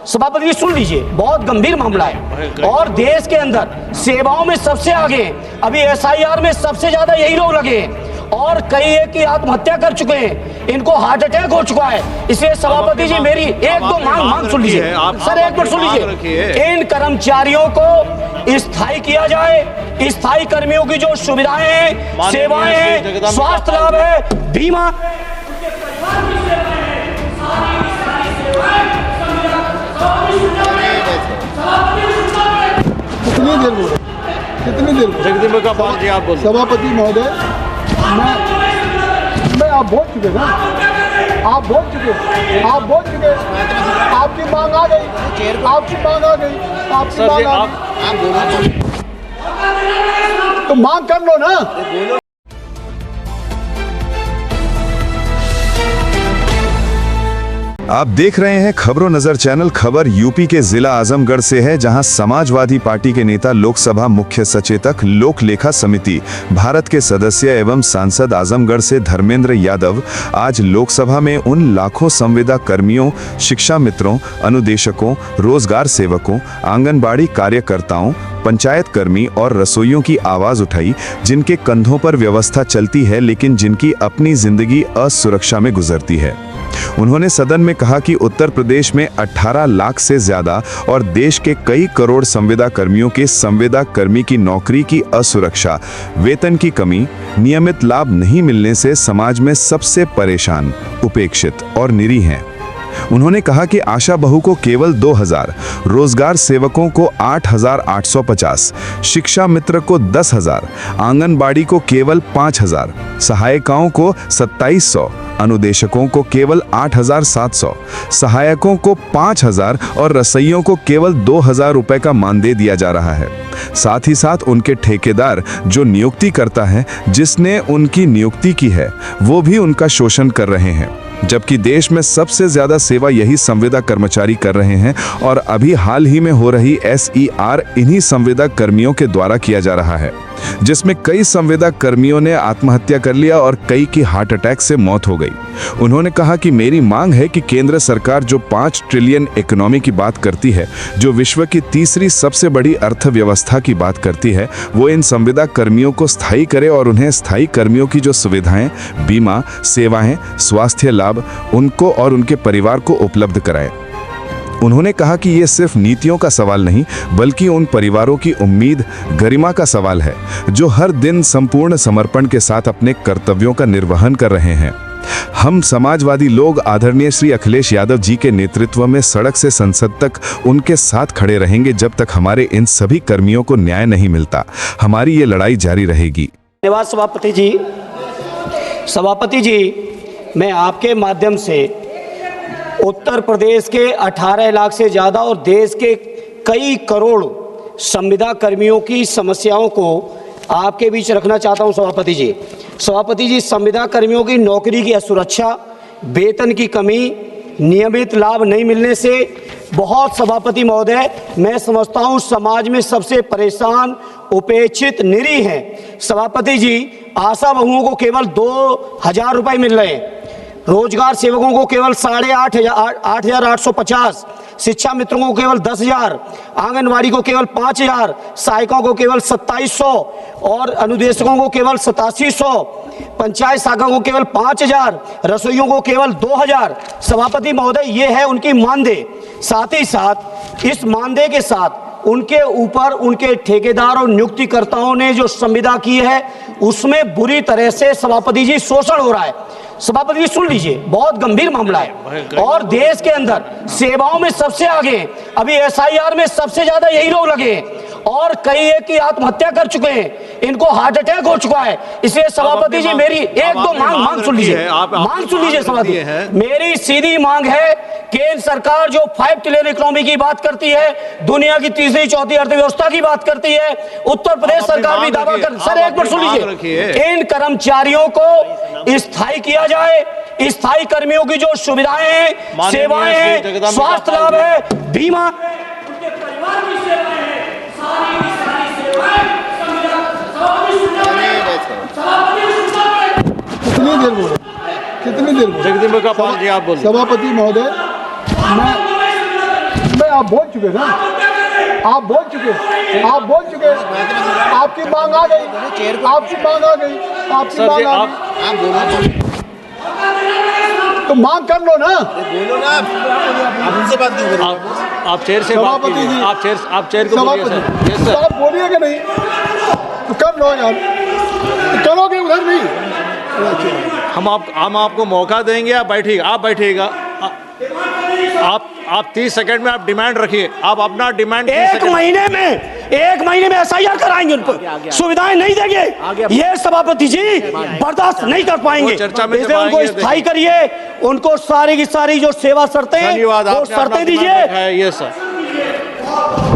सभापति जी सुन लीजिए, बहुत गंभीर मामला है और देश के अंदर सेवाओं में सबसे आगे, अभी एसआईआर में सबसे ज्यादा यही लोग लगे हैं और कई एक की आत्महत्या कर चुके हैं, इनको हार्ट अटैक हो चुका है। इसलिए सभापति जी मेरी एक दो मांग सुन लीजिए सर, एक मिनट सुन लीजिए। इन कर्मचारियों को स्थायी किया जाए, स्थायी कर्मियों की जो सुविधाएं हैं, सेवाएं हैं, स्वास्थ्य लाभ है, बीमा, कितनी देर जगदीप का पाल जी आप बोल। सभापति महोदय, मैं आप बोल चुके ना, आप बोल चुके, आपकी मांग आ गई, आपकी मांग आ गई, आपकी मांग आ गई, तो मांग कर लो ना। आप देख रहे हैं खबरों नजर चैनल। खबर यूपी के जिला आजमगढ़ से है, जहां समाजवादी पार्टी के नेता, लोकसभा मुख्य सचेतक, लोक लेखा समिति भारत के सदस्य एवं सांसद आजमगढ़ से धर्मेंद्र यादव आज लोकसभा में उन लाखों संविदा कर्मियों, शिक्षा मित्रों, अनुदेशकों, रोजगार सेवकों, आंगनबाड़ी कार्यकर्ताओं, पंचायत कर्मी और रसोइयों की आवाज उठाई, जिनके कंधों पर व्यवस्था चलती है लेकिन जिनकी अपनी जिंदगी असुरक्षा में गुजरती है। उन्होंने सदन में कहा कि उत्तर प्रदेश में 18 लाख से ज्यादा और देश के कई करोड़ संविदा कर्मियों के संविदा कर्मी की नौकरी की असुरक्षा, वेतन की कमी, नियमित लाभ नहीं मिलने से समाज में सबसे परेशान, उपेक्षित और निरीह हैं। उन्होंने कहा कि आशा बहू को केवल 2000, रोजगार सेवकों को 8850, शिक्षा मित्र को 10,000, आंगनबाड़ी को केवल 5000, सहायिकाओं को 2700, अनुदेशकों को केवल 8700, सहायकों को 5000 और रसोइयों को केवल 2000 रुपए का मानदेय दिया जा रहा है। साथ ही साथ उनके ठेकेदार जो नियुक्ति करता है, जिसने उनकी नियुक्ति की है, वो भी उनका शोषण कर रहे हैं, जबकि देश में सबसे ज्यादा सेवा यही संविदा कर्मचारी कर रहे हैं और अभी हाल ही में हो रही एसईआर इन्हीं संविदा कर्मियों के द्वारा किया जा रहा है, जिसमें कई संविदा कर्मियों ने आत्महत्या कर लिया और कई की हार्ट अटैक से मौत हो गई। उन्होंने कहा कि मेरी मांग है कि केंद्र सरकार जो 5 ट्रिलियन इकोनॉमी की बात करती है, जो विश्व की तीसरी सबसे बड़ी अर्थव्यवस्था की बात करती है, वो इन संविदा कर्मियों को स्थायी करे और उन्हें स्थायी कर्मियों की जो सुविधाएं, बीमा, सेवाएं, स्वास्थ्य लाभ उनको और उनके परिवार को उपलब्ध कराए। उन्होंने कहा कि ये सिर्फ नीतियों का सवाल नहीं, बल्कि उन परिवारों की उम्मीद, गरिमा का सवाल है, जो हर दिन संपूर्ण समर्पण के साथ अपने कर्तव्यों का निर्वहन कर रहे हैं। हम समाजवादी लोग आदरणीय श्री अखिलेश यादव जी के नेतृत्व में सड़क से संसद तक उनके साथ खड़े रहेंगे जब तक हमारे इन सभी कर्मियों को न्याय नहीं मिलता। हमारी ये लड़ाई जारी रहेगी। धन्यवाद सभापति जी। सभापति जी, मैं आपके माध्यम से उत्तर प्रदेश के 18 लाख से ज़्यादा और देश के कई करोड़ संविदा कर्मियों की समस्याओं को आपके बीच रखना चाहता हूं सभापति जी। सभापति जी, संविदा कर्मियों की नौकरी की असुरक्षा, वेतन की कमी, नियमित लाभ नहीं मिलने से बहुत, सभापति महोदय, मैं समझता हूं समाज में सबसे परेशान, उपेक्षित, निरीह हैं। सभापति जी, आशा बहुओं को केवल 2000 रुपये मिल रहे हैं, रोजगार सेवकों को केवल 8850, शिक्षा मित्रों को केवल 10,000, आंगनवाड़ी को केवल 5000, सहायकों को केवल 2700 और अनुदेशकों को केवल 8700, पंचायत शाखा को केवल 5000, रसोइयों को केवल 2000। सभापति महोदय, ये है उनकी मानदेय। साथ ही साथ इस मानदेय के साथ उनके ऊपर उनके ठेकेदार और नियुक्तिकर्ताओं ने जो संविदा की है, उसमें बुरी तरह से सभापति जी शोषण हो रहा है। सभापति जी सुन लीजिए, बहुत गंभीर मामला है और देश के अंदर सेवाओं में सबसे आगे, अभी एसआईआर में सबसे ज्यादा यही लोग लगे हैं और कई एक की आत्महत्या कर चुके हैं, इनको हार्ट अटैक हो चुका है। इसलिए सभापति जी मेरी एक दो मांग सुन लीजिए, मांग सुन लीजिए सभापति। मेरी सीधी मांग है, केंद्र सरकार जो 5 ट्रिलियन इकोनॉमी की बात करती है, दुनिया की तीसरी चौथी अर्थव्यवस्था की बात करती है, उत्तर प्रदेश सरकार भी दावा कर, सर एक मिनट सुन लीजिए, इन कर्मचारियों को स्थायी किया जाए, स्थायी कर्मियों की जो सुविधाएं हैं, सेवाएं हैं, स्वास्थ्य लाभ है, बीमा, उनके परिवार की सेवाएं हैं, कितनी देर जगदीप का पाल जी आप बोल। सभापति महोदय, आप बोल चुके ना, आप बोल चुके, आप बोल चुके, आपकी मांग आ गई, आपकी मांग आ गई, आपकी सर जी मांग आ गई, तो मांग कर लो ना। बोलो ना आप उनसे बात क्यों करो? आप चेयर से बात सभापति कीजिए। जी। आप चेयर को बोलिए सर। सभापति, यस तो सर। आप बोलिए कि नहीं, तो कर लो यार, तो करोगे उधर नहीं। हम आपको मौका देंगे, आप बैठिएगा, आप बैठिएगा। आप 30 सेकंड में आप डिमांड रखिए, आप अपना डिमांड 30 एक सेकंड महीने में एसआईआर कराएंगे, उन पर सुविधाएं नहीं देंगे, ये सभापति जी बर्दाश्त नहीं कर पाएंगे। वो चर्चा में जब इसलिए उनको आएंगे, स्थायी करिए, उनको सारी की सारी जो सेवा शर्तें धन्यवाद, वो आपने अपना शर्तें डिमांड दीजिए। रखा है। Yes sir.